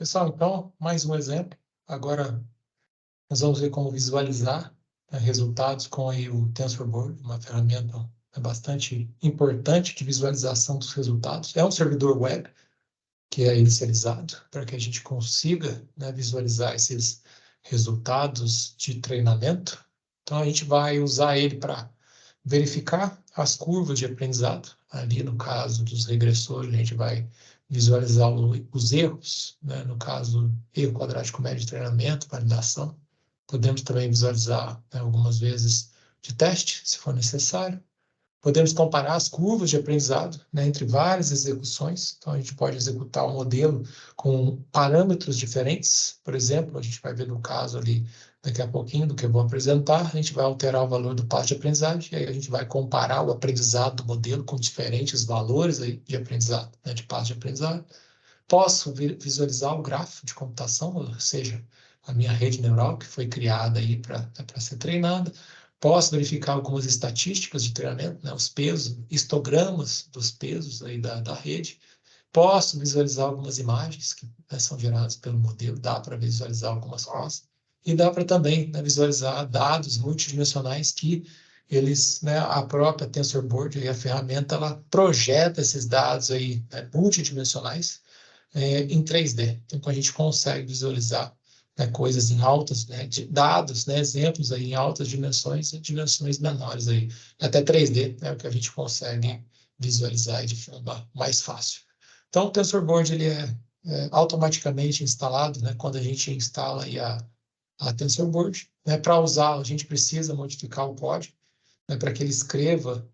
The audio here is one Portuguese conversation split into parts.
Pessoal, então, mais um exemplo. Agora, nós vamos ver como visualizar resultados com aí o TensorBoard, uma ferramenta bastante importante de visualização dos resultados. É um servidor web que é inicializado para que a gente consiga visualizar esses resultados de treinamento. Então, a gente vai usar ele para verificar as curvas de aprendizado. Ali, no caso dos regressores, a gente vai visualizar os erros, no caso, erro quadrático médio de treinamento, validação. Podemos também visualizar algumas vezes de teste, se for necessário. Podemos comparar as curvas de aprendizado entre várias execuções. Então, a gente pode executar um modelo com parâmetros diferentes. Por exemplo, a gente vai ver no caso ali, daqui a pouquinho, do que eu vou apresentar, a gente vai alterar o valor do passo de aprendizagem, e aí a gente vai comparar o aprendizado do modelo com diferentes valores aí de aprendizado, de passo de aprendizagem. Posso visualizar o gráfico de computação, ou seja, a minha rede neural que foi criada aí para ser treinada. Posso verificar algumas estatísticas de treinamento, os pesos, histogramas dos pesos aí da rede. Posso visualizar algumas imagens que são geradas pelo modelo, dá para visualizar algumas coisas. E dá para também visualizar dados multidimensionais que eles, a própria TensorBoard, aí a ferramenta, ela projeta esses dados aí, multidimensionais em 3D. Então, a gente consegue visualizar coisas em altas, dados, exemplos aí em altas dimensões e dimensões menores aí, até 3D, o que a gente consegue visualizar de forma mais fácil. Então, o TensorBoard ele é automaticamente instalado, quando a gente instala aí a TensorBoard. Para usar, a gente precisa modificar o código para que ele escreva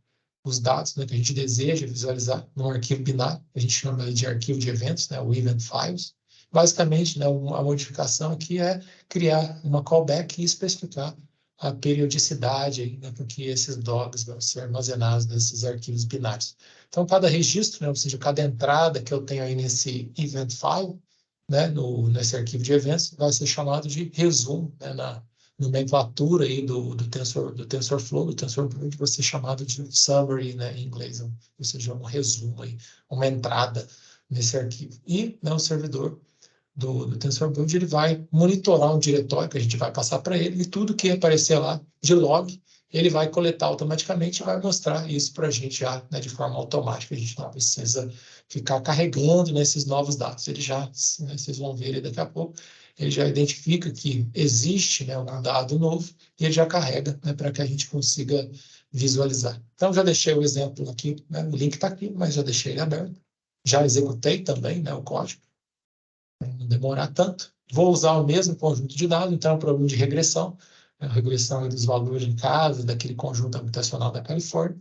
os dados que a gente deseja visualizar num arquivo binário, a gente chama de arquivo de eventos, o event files. Basicamente, a modificação aqui é criar uma callback e especificar a periodicidade aí, com que esses logs vão ser armazenados nesses arquivos binários. Então, cada registro, ou seja, cada entrada que eu tenho aí nesse event file, nesse arquivo de eventos, vai ser chamado de resumo, na nomenclatura aí do TensorFlow, do TensorBoard, vai ser chamado de summary, em inglês, ou seja, um resumo aí, uma entrada nesse arquivo. E o servidor do TensorBoard, ele vai monitorar um diretório que a gente vai passar para ele, e tudo que aparecer lá de log, ele vai coletar automaticamente e vai mostrar isso para a gente já de forma automática. A gente não precisa ficar carregando nesses novos dados. Ele já, vocês vão ver ele daqui a pouco, ele já identifica que existe um dado novo e ele já carrega para que a gente consiga visualizar. Então, já deixei o exemplo aqui, o link está aqui, mas já deixei ele aberto. Já executei também o código, não demorar tanto. Vou usar o mesmo conjunto de dados, então é um problema de regressão, a regressão dos valores em casa, daquele conjunto habitacional da Califórnia.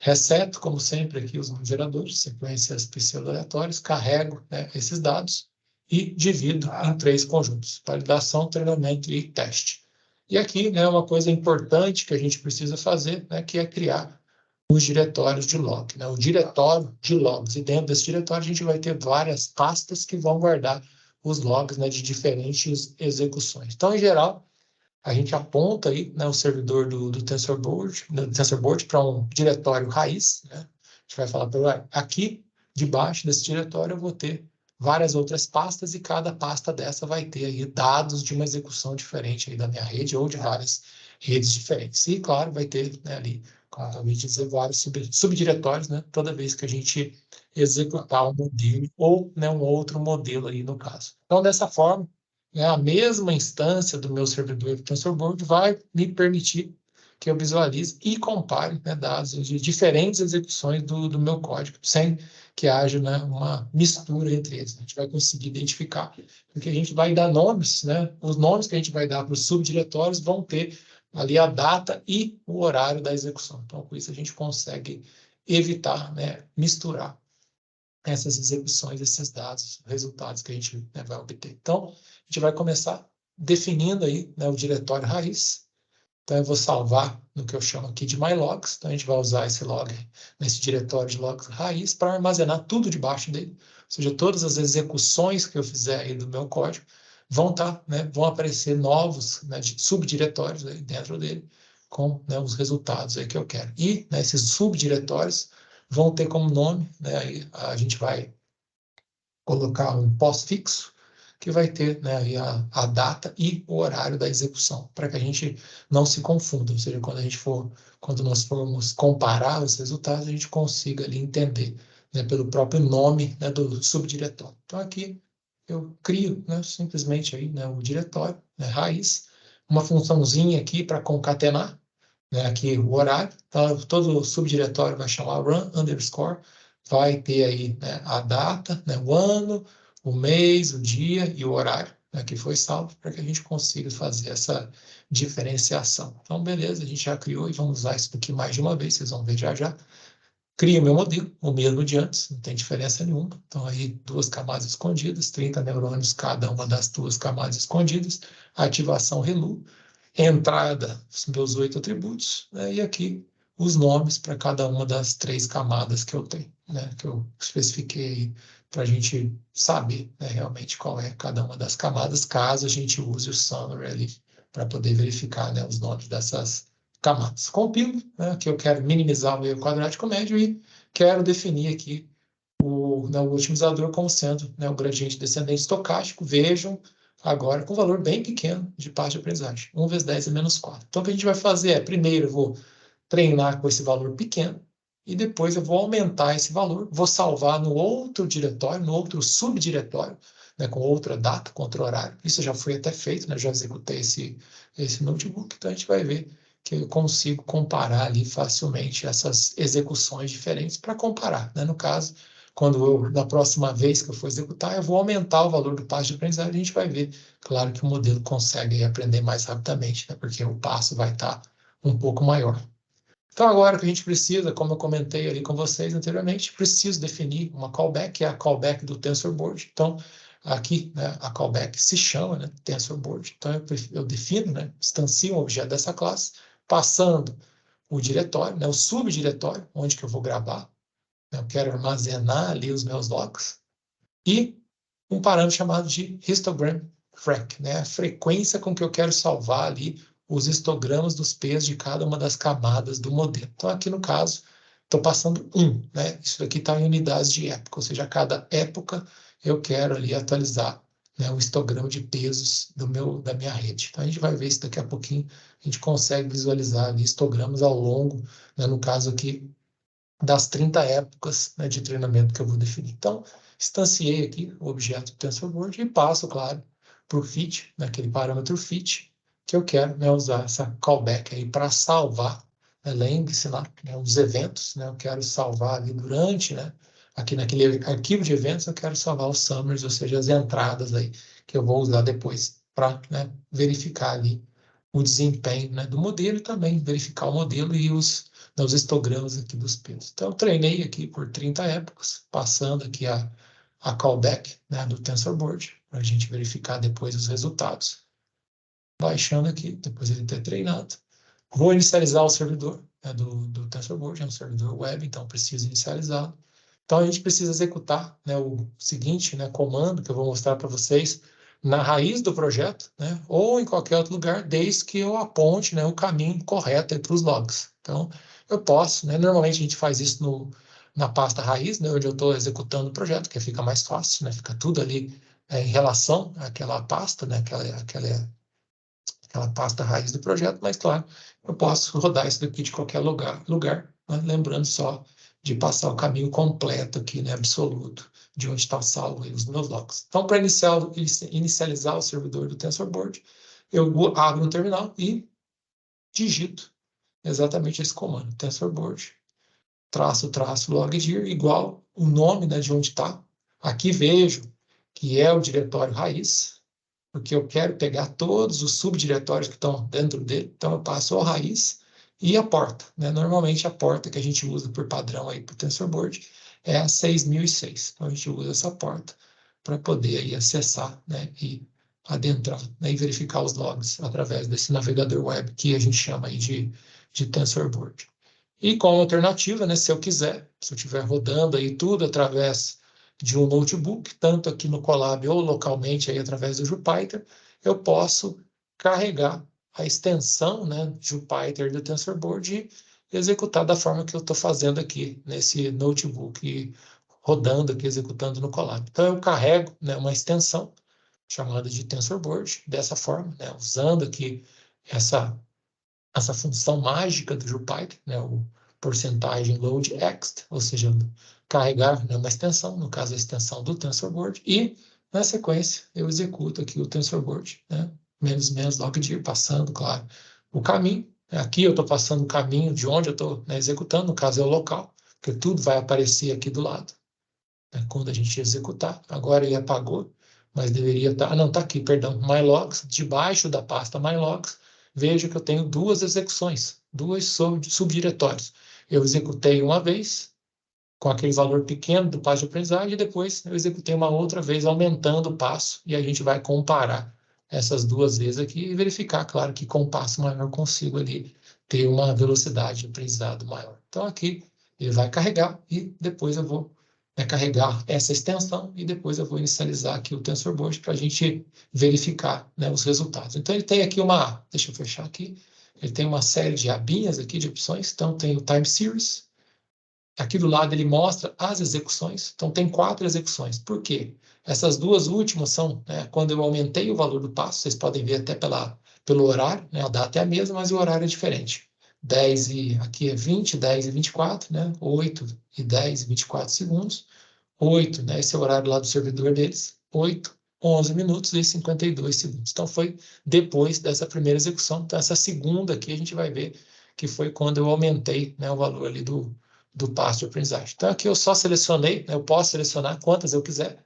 Reseto, como sempre, aqui os geradores, sequências pseudo-aleatórias, carrego esses dados e divido em 3 conjuntos: validação, treinamento e teste. E aqui uma coisa importante que a gente precisa fazer, que é criar os diretórios de log, o diretório de logs. E dentro desse diretório a gente vai ter várias pastas que vão guardar os logs de diferentes execuções. Então, em geral, a gente aponta aí o servidor do TensorBoard para um diretório raiz. A gente vai falar para aqui, debaixo desse diretório, eu vou ter várias outras pastas, e cada pasta dessa vai ter aí dados de uma execução diferente aí da minha rede ou de várias redes diferentes. E, claro, vai ter ali, como a gente dizer, vários subdiretórios, toda vez que a gente executar um modelo ou um outro modelo aí no caso. Então, dessa forma, a mesma instância do meu servidor do TensorBoard vai me permitir que eu visualize e compare dados de diferentes execuções do meu código, sem que haja uma mistura entre eles. A gente vai conseguir identificar, porque a gente vai dar nomes, os nomes que a gente vai dar para os subdiretórios vão ter ali a data e o horário da execução. Então, com isso, a gente consegue evitar misturar essas execuções, esses dados, resultados que a gente vai obter. Então, a gente vai começar definindo aí o diretório raiz. Então, eu vou salvar no que eu chamo aqui de mylogs. Então, a gente vai usar esse log nesse diretório de logs raiz para armazenar tudo debaixo dele. Ou seja, todas as execuções que eu fizer aí do meu código vão vão aparecer novos subdiretórios aí dentro dele com os resultados aí que eu quero. E esses subdiretórios vão ter como nome, aí a gente vai colocar um pós-fixo, que vai ter, né, aí a data e o horário da execução, para que a gente não se confunda, ou seja, quando nós formos comparar os resultados, a gente consiga ali entender, né, pelo próprio nome, né, do subdiretório. Então aqui eu crio, né, simplesmente aí, né, o diretório, né, raiz, uma funçãozinha aqui para concatenar, né, aqui o horário, então todo subdiretório vai chamar run underscore, vai ter aí, né, a data, né, o ano, o mês, o dia e o horário, né, que foi salvo, para que a gente consiga fazer essa diferenciação. Então, beleza, a gente já criou e vamos usar isso daqui mais de uma vez, vocês vão ver já já. Cria o meu modelo, o mesmo de antes, não tem diferença nenhuma. Então, aí, 2 camadas escondidas, 30 neurônios cada uma das 2 camadas escondidas, ativação ReLU, entrada, os meus 8 atributos, né? E aqui os nomes para cada uma das 3 camadas que eu tenho, né? Que eu especifiquei para a gente saber, né, realmente qual é cada uma das camadas, caso a gente use o summary ali para poder verificar, né, os nomes dessas camadas. Compilo, né, que eu quero minimizar o erro quadrático médio e quero definir aqui o otimizador como sendo, né, o gradiente descendente estocástico. Vejam agora com um valor bem pequeno de parte de aprendizagem. 1 vezes 10 é menos 4. Então, o que a gente vai fazer é, primeiro, eu vou treinar com esse valor pequeno e depois eu vou aumentar esse valor, vou salvar no outro diretório, no outro subdiretório, né, com outra data, com outro horário. Isso já foi até feito, né, já executei esse notebook, então a gente vai ver que eu consigo comparar ali facilmente essas execuções diferentes para comparar, né? No caso, na próxima vez que eu for executar, eu vou aumentar o valor do passo de aprendizagem, a gente vai ver, claro, que o modelo consegue aprender mais rapidamente, né? Porque o passo vai estar um pouco maior. Então, agora que a gente precisa, como eu comentei ali com vocês anteriormente, preciso definir uma callback, que é a callback do TensorBoard. Então, aqui, né, a callback se chama, né, TensorBoard. Então, eu defino, né, instancio um objeto dessa classe, passando o diretório, né, o subdiretório, onde que eu vou gravar. Eu quero armazenar ali os meus logs. E um parâmetro chamado de histogram frac, né? A frequência com que eu quero salvar ali os histogramas dos P's de cada uma das camadas do modelo. Então, aqui no caso, estou passando 1, né? Isso daqui está em unidades de época, ou seja, a cada época eu quero ali atualizar, né, o histograma de pesos da minha rede. Então, a gente vai ver isso daqui a pouquinho. A gente consegue visualizar ali histogramas ao longo, né, no caso aqui, das 30 épocas, né, de treinamento que eu vou definir. Então, instanciei aqui o objeto TensorBoard e passo, claro, para o fit, naquele parâmetro fit, que eu quero, né, usar essa callback aí para salvar, né, lembre-se lá, né, os eventos, né, eu quero salvar ali durante, né, aqui naquele arquivo de eventos, eu quero salvar os summaries, ou seja, as entradas aí, que eu vou usar depois para, né, verificar ali o desempenho, né, do modelo e também verificar o modelo e os histogramas aqui dos pesos. Então, eu treinei aqui por 30 épocas, passando aqui a callback, né, do TensorBoard, para a gente verificar depois os resultados. Baixando aqui, depois de ele ter treinado. Vou inicializar o servidor, né, do TensorBoard, é um servidor web, então preciso inicializá-lo. Então, a gente precisa executar, né, o seguinte, né, comando que eu vou mostrar para vocês na raiz do projeto, né, ou em qualquer outro lugar, desde que eu aponte, né, o caminho correto para os logs. Então, eu posso, né, normalmente a gente faz isso na pasta raiz, né, onde eu estou executando o projeto, que fica mais fácil, né, fica tudo ali em relação àquela pasta, né, aquela pasta raiz do projeto, mas claro, eu posso rodar isso daqui de qualquer lugar, né? Lembrando só de passar o caminho completo aqui, né, absoluto, de onde está salvo os meus logs. Então, para inicializar o servidor do TensorBoard, eu abro um terminal e digito exatamente esse comando, TensorBoard, logdir, igual o nome, né, de onde está. Aqui vejo que é o diretório raiz, porque eu quero pegar todos os subdiretórios que estão dentro dele, então eu passo a raiz e a porta, né? Normalmente a porta que a gente usa por padrão aí para o TensorBoard é a 6006, então a gente usa essa porta para poder aí acessar, né, e adentrar, né, e verificar os logs através desse navegador web que a gente chama aí de TensorBoard. E como alternativa, né, se eu quiser, se eu estiver rodando aí tudo através de um notebook, tanto aqui no Colab ou localmente aí através do Jupyter, eu posso carregar a extensão, né, Jupyter do TensorBoard e executar da forma que eu estou fazendo aqui nesse notebook rodando aqui, executando no Colab. Então eu carrego, né, uma extensão chamada de TensorBoard, dessa forma, né, usando aqui essa função mágica do JupyTer, né, o porcentagem load ext, ou seja, carregar, né, uma extensão, no caso a extensão do TensorBoard, e na sequência eu executo aqui o TensorBoard, né, menos logdir, passando, claro, o caminho. Aqui eu estou passando o caminho de onde eu estou, né, executando, no caso é o local, porque tudo vai aparecer aqui do lado, né, quando a gente executar. Agora ele apagou, mas deveria estar... não, está aqui, perdão, mylogs, debaixo da pasta mylogs, veja que eu tenho duas execuções, duas subdiretórios. Eu executei uma vez, com aquele valor pequeno do passo de aprendizagem, e depois eu executei uma outra vez, aumentando o passo, e a gente vai comparar essas duas vezes aqui e verificar, claro, que com o passo maior eu consigo ali ter uma velocidade de aprendizado maior. Então aqui ele vai carregar e depois eu vou, né, carregar essa extensão e depois eu vou inicializar aqui o TensorBoard para a gente verificar, né, os resultados. Então ele tem aqui uma, deixa eu fechar aqui, ele tem uma série de abinhas aqui de opções, então tem o Time Series. Aqui do lado ele mostra as execuções, então tem 4 execuções. Por quê? Essas duas últimas são, né, quando eu aumentei o valor do passo, vocês podem ver até pelo horário, né, a data é a mesma, mas o horário é diferente. 10 e aqui é 20, 10 e 24, né, 8 e 10 e 24 segundos. 8, né, esse é o horário lá do servidor deles, 8, 11 minutos e 52 segundos. Então foi depois dessa primeira execução. Então essa segunda aqui a gente vai ver que foi quando eu aumentei, né, o valor ali do passo de aprendizagem. Então aqui eu só selecionei, né, eu posso selecionar quantas eu quiser.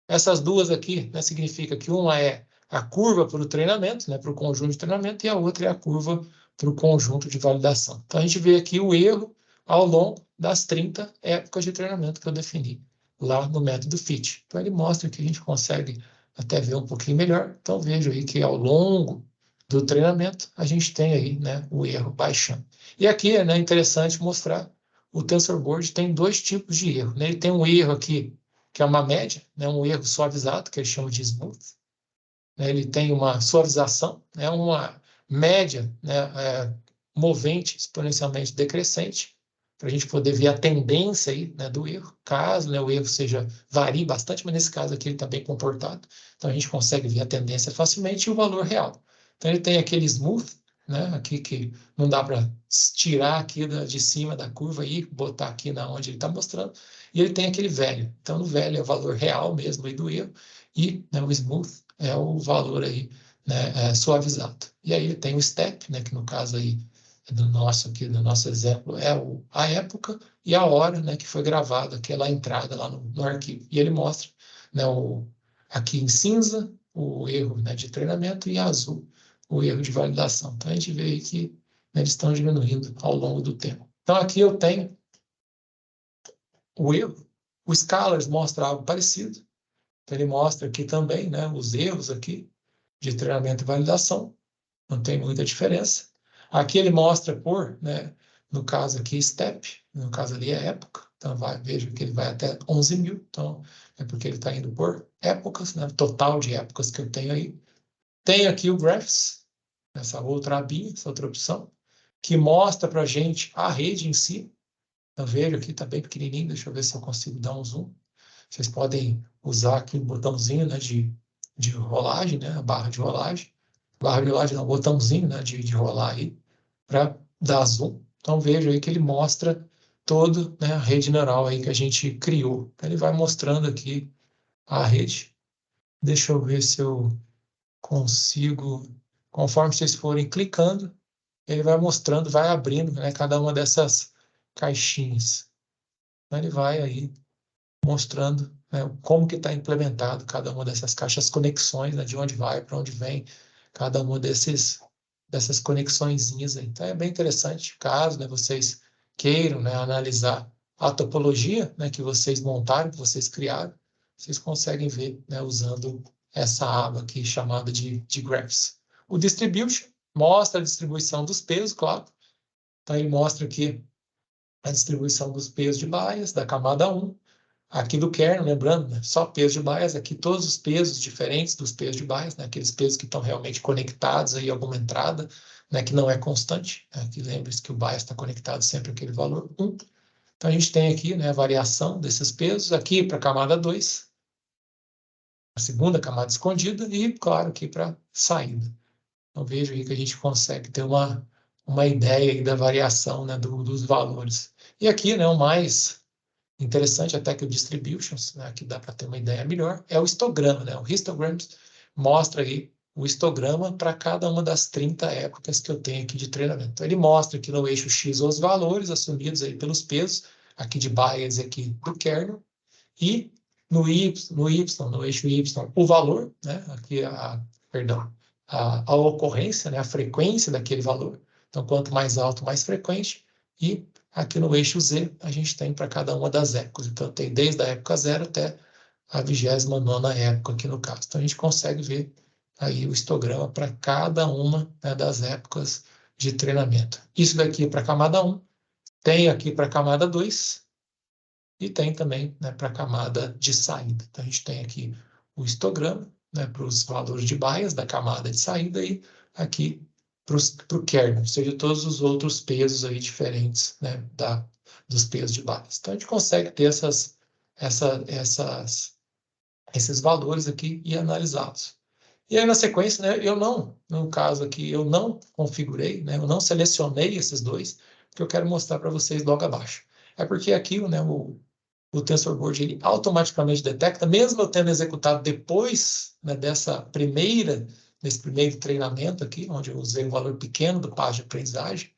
Essas duas aqui, né, significa que uma é a curva para o treinamento, né, para o conjunto de treinamento, e a outra é a curva para o conjunto de validação. Então a gente vê aqui o erro ao longo das 30 épocas de treinamento que eu defini lá no método FIT. Então ele mostra que a gente consegue até ver um pouquinho melhor. Então vejo aí que ao longo do treinamento a gente tem aí, né, o erro baixando. E aqui, né, é interessante mostrar o TensorBoard tem dois tipos de erro, né? Ele tem um erro aqui que é uma média, né, um erro suavizado, que eles chamam de smooth. Né? Ele tem uma suavização, né, uma média, né, movente exponencialmente decrescente, para a gente poder ver a tendência aí, né, do erro, caso, né, o erro varie bastante, mas nesse caso aqui ele está bem comportado, então a gente consegue ver a tendência facilmente e o valor real. Então ele tem aquele smooth, né, aqui que não dá para tirar aqui de cima da curva e botar aqui na onde ele está mostrando, e ele tem aquele velho. Então, no velho é o valor real mesmo aí do erro, e, né, o smooth é o valor aí, né, suavizado. E aí ele tem o step, né, que no caso aí do nosso exemplo é a época e a hora, né, que foi gravado aquela entrada lá no arquivo. E ele mostra, né, aqui em cinza o erro, né, de treinamento e azul o erro de validação. Então a gente vê aí que, né, eles estão diminuindo ao longo do tempo. Então aqui eu tenho o erro. O Scalars mostra algo parecido. Então, ele mostra aqui também, né, os erros aqui de treinamento e validação. Não tem muita diferença. Aqui ele mostra por, né, no caso aqui, step, no caso ali é época. Então, veja que ele vai até 11 mil. Então, é porque ele está indo por épocas, né, total de épocas que eu tenho aí. Tem aqui o Graphs, essa outra abinha, essa outra opção, que mostra para a gente a rede em si. Então, veja aqui, está bem pequenininho. Deixa eu ver se eu consigo dar um zoom. Vocês podem usar aqui o botãozinho, né, de rolagem, né, a barra de rolagem. Barra de rolagem, não, o botãozinho, né, de rolar aí, para dar zoom. Então, veja aí que ele mostra toda, né, a rede neural aí que a gente criou. Então, ele vai mostrando aqui a rede. Deixa eu ver se eu consigo, conforme vocês forem clicando, ele vai mostrando, vai abrindo, né, cada uma dessas caixinhas. Então, ele vai aí mostrando, né, como que está implementado cada uma dessas caixas, conexões, né, de onde vai, para onde vem, cada uma dessas conexõezinhas aí. Então é bem interessante, caso, né, vocês queiram, né, analisar a topologia, né, que vocês montaram, que vocês criaram, vocês conseguem ver, né, usando essa aba aqui chamada de Graphs. O Distribution mostra a distribuição dos pesos, claro. Então ele mostra aqui a distribuição dos pesos de bias da camada 1, aqui do kernel, lembrando, né, só peso de bias, aqui todos os pesos diferentes dos pesos de bias, né, aqueles pesos que estão realmente conectados aí a alguma entrada, né, que não é constante. Aqui lembre-se que o bias está conectado sempre àquele valor 1. Então a gente tem aqui, né, a variação desses pesos, aqui para a camada 2, a segunda camada escondida e, claro, aqui para saída. Então, veja aí que a gente consegue ter uma ideia aí da variação, né, dos valores. E aqui, né, o mais interessante até que o distributions, né, que dá para ter uma ideia melhor, é o histograma, né? O histogram mostra aí o histograma para cada uma das 30 épocas que eu tenho aqui de treinamento. Então, ele mostra aqui no eixo X os valores assumidos aí pelos pesos, aqui de Bayes e aqui do kernel, e no eixo Y, o valor, né? Aqui a ocorrência, né? A frequência daquele valor. Então, quanto mais alto, mais frequente. E aqui no eixo Z, a gente tem para cada uma das épocas. Então, tem desde a época 0 até a 29ª época aqui no caso. Então, a gente consegue ver aí o histograma para cada uma, né, das épocas de treinamento. Isso daqui é para a camada 1, tem aqui para a camada 2, e tem também, né, para a camada de saída. Então, a gente tem aqui o histograma, né, para os valores de bias da camada de saída e aqui para o kernel, ou seja, todos os outros pesos aí diferentes, né, dos pesos de bias. Então, a gente consegue ter esses valores aqui e analisá-los. E aí, na sequência, né, no caso aqui, eu não configurei, né, eu não selecionei esses dois, porque eu quero mostrar para vocês logo abaixo. É porque aqui, né, o TensorBoard ele automaticamente detecta, mesmo eu tendo executado depois, né, desse primeiro treinamento aqui, onde eu usei um valor pequeno do passo de aprendizagem,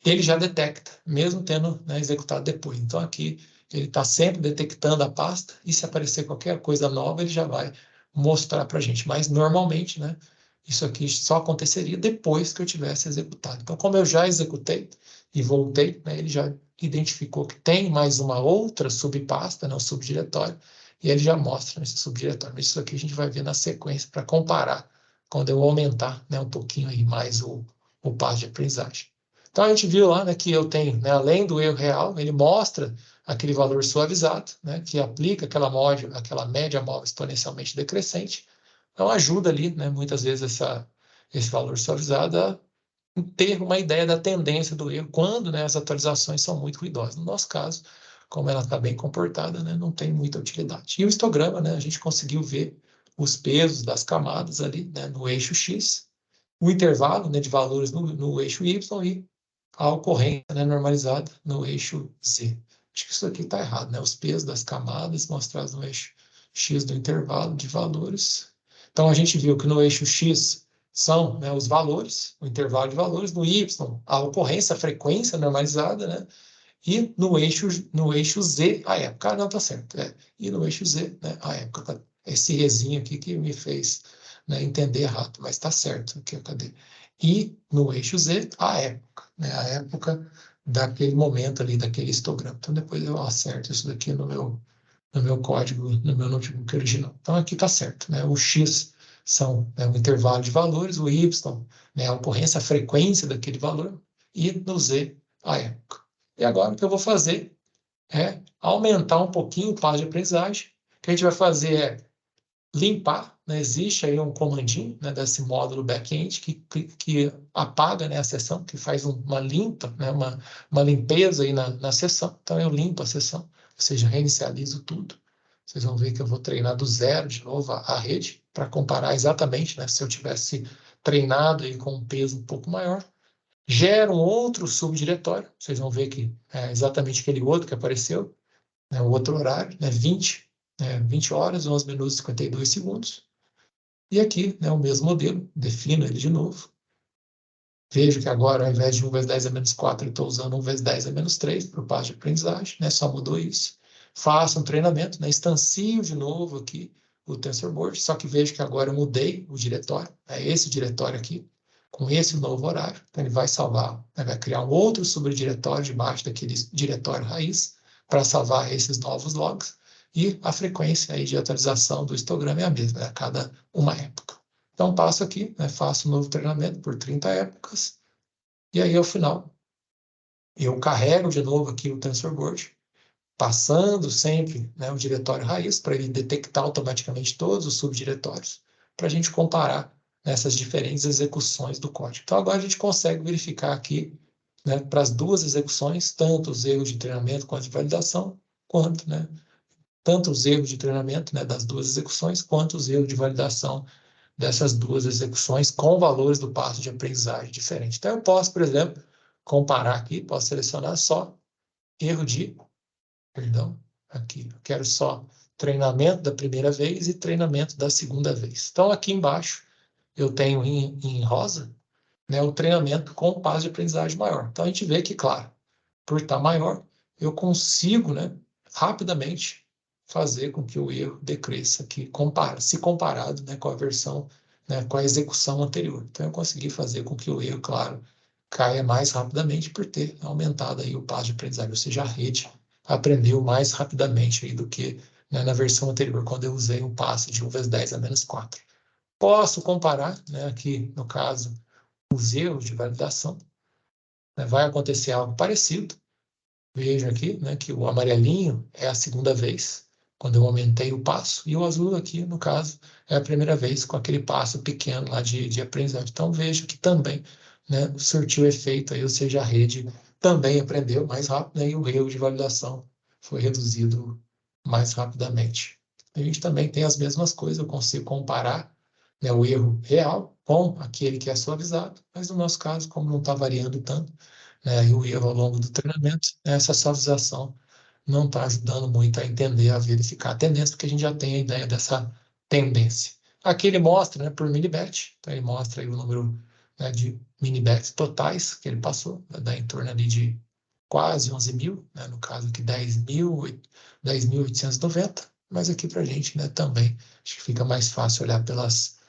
ele já detecta, mesmo tendo, né, executado depois. Então, aqui, ele está sempre detectando a pasta, e se aparecer qualquer coisa nova, ele já vai mostrar para a gente. Mas, normalmente, né, isso aqui só aconteceria depois que eu tivesse executado. Então, como eu já executei e voltei, né, ele já identificou que tem mais uma outra subpasta, né, um subdiretório, e ele já mostra esse subdiretório. Isso aqui a gente vai ver na sequência para comparar, quando eu aumentar, né, um pouquinho aí mais o passo de aprendizagem. Então, a gente viu lá, né, que eu tenho, né, além do erro real, ele mostra aquele valor suavizado, né, que aplica aquela média móvel exponencialmente decrescente. Então, ajuda ali, né, muitas vezes, esse valor suavizado a ter uma ideia da tendência do erro quando, né, as atualizações são muito ruidosas. No nosso caso, como ela está bem comportada, né, não tem muita utilidade. E o histograma, né, a gente conseguiu ver os pesos das camadas ali, né, no eixo X, o intervalo, né, de valores no eixo Y e a ocorrência, né, normalizada no eixo Z. Acho que isso aqui está errado, né? Os pesos das camadas mostrados no eixo X do intervalo de valores. Então, a gente viu que no eixo X são, né, os valores, o intervalo de valores, no Y, a ocorrência, a frequência normalizada, né? E no eixo Z, a época. Ah, não, tá certo. E no eixo Z, né, a época. Tá? Esse rezinho aqui que me fez, né, entender errado, mas está certo. Aqui, cadê? E no eixo Z, a época. Né, a época daquele momento ali, daquele histograma. Então, depois eu acerto isso daqui no meu código, no meu notebook original. Então, aqui está certo. Né? O X são, né, o intervalo de valores, o Y, né, a ocorrência, a frequência daquele valor, e no Z, a época. E agora o que eu vou fazer é aumentar um pouquinho o passo de aprendizagem. O que a gente vai fazer é limpar, né? Existe aí um comandinho, né, desse módulo back-end que apaga, né, a sessão, que faz uma limpa, né, uma limpeza aí na sessão. Então eu limpo a sessão, ou seja, reinicializo tudo. Vocês vão ver que eu vou treinar do zero de novo a rede para comparar exatamente, né, se eu tivesse treinado aí com um peso um pouco maior. Gera um outro subdiretório, vocês vão ver que é exatamente aquele outro que apareceu, né, o outro horário, né, 20 horas, 11 minutos e 52 segundos. E aqui, né, o mesmo modelo, defino ele de novo. Vejo que agora, ao invés de 1 vezes 10 a menos 4, eu estou usando 1 vezes 10 a menos 3 para o passo de aprendizagem, né, só mudou isso. Faço um treinamento, né, instancio de novo aqui o TensorBoard, só que vejo que agora eu mudei o diretório, é esse diretório aqui, com esse novo horário. Então, ele vai salvar, né, vai criar um outro subdiretório debaixo daquele diretório raiz para salvar esses novos logs. E a frequência aí de atualização do histograma é a mesma, né, a cada uma época. Então, passo aqui, né, faço um novo treinamento por 30 épocas, e aí, ao final, eu carrego de novo aqui o TensorBoard, passando sempre, né, o diretório raiz, para ele detectar automaticamente todos os subdiretórios, para a gente comparar nessas diferentes execuções do código. Então, agora a gente consegue verificar aqui, né, para as duas execuções, tanto os erros de treinamento quanto de validação, quanto, né, tanto os erros de treinamento, né, das duas execuções, quanto os erros de validação dessas duas execuções com valores do passo de aprendizagem diferentes. Então, eu posso, por exemplo, comparar aqui, posso selecionar só erro de, perdão, aqui, eu quero só treinamento da primeira vez e treinamento da segunda vez. Então, aqui embaixo, eu tenho em rosa, né, o treinamento com passo de aprendizagem maior. Então, a gente vê que, claro, por estar maior, eu consigo, né, rapidamente fazer com que o erro decresça aqui, se comparado, né, com a versão, né, com a execução anterior. Então, eu consegui fazer com que o erro, claro, caia mais rapidamente por ter aumentado aí o passo de aprendizagem, ou seja, a rede aprendeu mais rapidamente aí do que, né, na versão anterior, quando eu usei um passo de 1 vezes 10 a menos 4. Posso comparar, né, aqui, no caso, os erros de validação, né, vai acontecer algo parecido. Vejo aqui, né, que o amarelinho é a segunda vez, quando eu aumentei o passo, e o azul aqui, no caso, é a primeira vez com aquele passo pequeno lá de aprendizagem. Então, vejo que também, né, surtiu efeito aí, ou seja, a rede também aprendeu mais rápido, né, e o erro de validação foi reduzido mais rapidamente. A gente também tem as mesmas coisas, eu consigo comparar, né, o erro real com aquele que é suavizado, mas no nosso caso, como não está variando tanto, né, e o erro ao longo do treinamento, essa suavização não está ajudando muito a entender, a verificar a tendência, porque a gente já tem a ideia dessa tendência. Aqui ele mostra, né, por mini-bet, então ele mostra aí o número, né, de mini-bets totais que ele passou, né, dá em torno ali de quase 11 mil, né, no caso aqui 10.890, mas aqui para a gente, né, também acho que fica mais fácil olhar pelas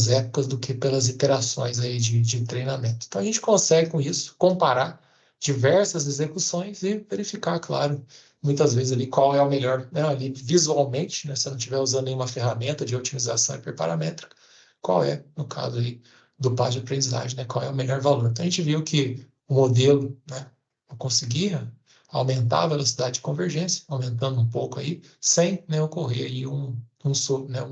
épocas do que pelas iterações aí de treinamento. Então, a gente consegue, com isso, comparar diversas execuções e verificar, claro, muitas vezes ali qual é o melhor, né, ali visualmente, né, se eu não estiver usando nenhuma ferramenta de otimização hiperparamétrica, qual é, no caso aí, do passo de aprendizagem, né, qual é o melhor valor. Então, a gente viu que o modelo, né, eu conseguia aumentar a velocidade de convergência, aumentando um pouco aí, sem, né, ocorrer aí um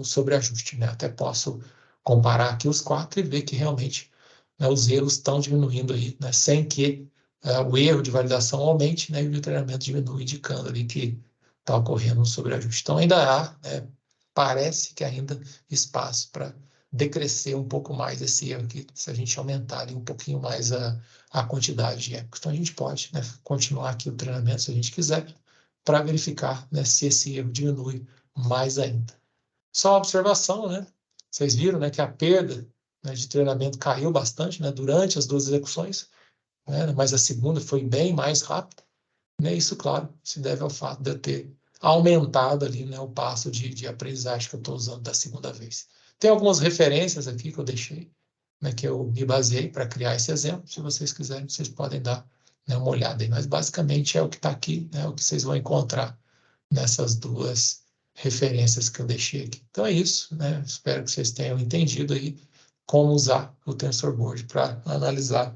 sobreajuste, né? Até posso comparar aqui os quatro e ver que realmente, né, os erros estão diminuindo aí, né, sem que o erro de validação aumente, né, e o treinamento diminui, indicando ali que está ocorrendo um sobreajuste. Então, ainda há, né, parece que ainda espaço para decrescer um pouco mais esse erro aqui, se a gente aumentar ali um pouquinho mais a quantidade de épocas. Então, a gente pode, né, continuar aqui o treinamento, se a gente quiser, para verificar, né, se esse erro diminui mais ainda. Só uma observação, né? Vocês viram, né, que a perda, né, de treinamento caiu bastante, né, durante as duas execuções, né, mas a segunda foi bem mais rápida, né? Isso, claro, se deve ao fato de eu ter aumentado ali, né, o passo de aprendizagem que eu estou usando da segunda vez. Tem algumas referências aqui que eu deixei, né, que eu me baseei para criar esse exemplo. Se vocês quiserem, vocês podem dar, né, uma olhada aí. Mas basicamente é o que está aqui, né, o que vocês vão encontrar nessas duas referências que eu deixei aqui. Então é isso, né? Espero que vocês tenham entendido aí como usar o TensorBoard para analisar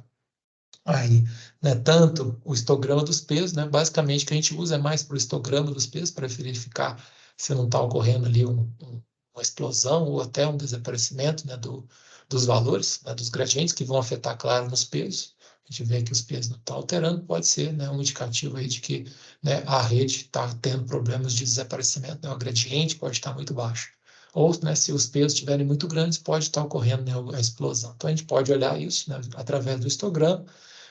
aí, né, tanto o histograma dos pesos, né, basicamente o que a gente usa é mais para o histograma dos pesos, para verificar se não está ocorrendo ali uma explosão ou até um desaparecimento, né, dos valores, né, dos gradientes que vão afetar, claro, nos pesos. A gente vê que os pesos não estão alterando, pode ser, né, um indicativo aí de que, né, a rede está tendo problemas de desaparecimento, né, o gradiente pode estar muito baixo. Ou, né, se os pesos estiverem muito grandes, pode estar ocorrendo, né, a explosão. Então, a gente pode olhar isso, né, através do histograma.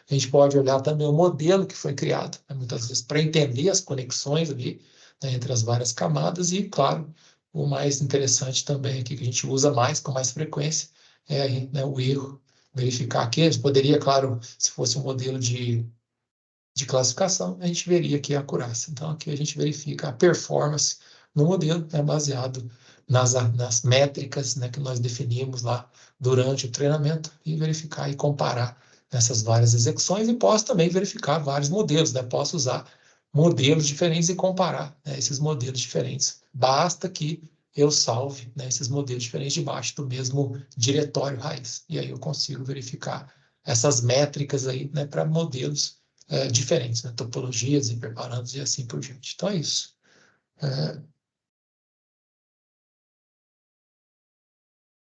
A gente pode olhar também o modelo que foi criado, né, muitas vezes para entender as conexões ali, né, entre as várias camadas e, claro, o mais interessante também aqui que a gente usa mais, com mais frequência, é aí, né, o erro, verificar aqui. A gente poderia, claro, se fosse um modelo de classificação, a gente veria aqui a acurácia. Então, aqui a gente verifica a performance no modelo, né, baseado nas métricas, né, que nós definimos lá durante o treinamento e verificar e comparar essas várias execuções e posso também verificar vários modelos, né? Posso usar modelos diferentes e comparar, né, esses modelos diferentes. Basta que eu salve, né, esses modelos diferentes debaixo do mesmo diretório raiz. E aí eu consigo verificar essas métricas aí, né, para modelos diferentes, né, topologias, hiperparâmetros e assim por diante. Então é isso.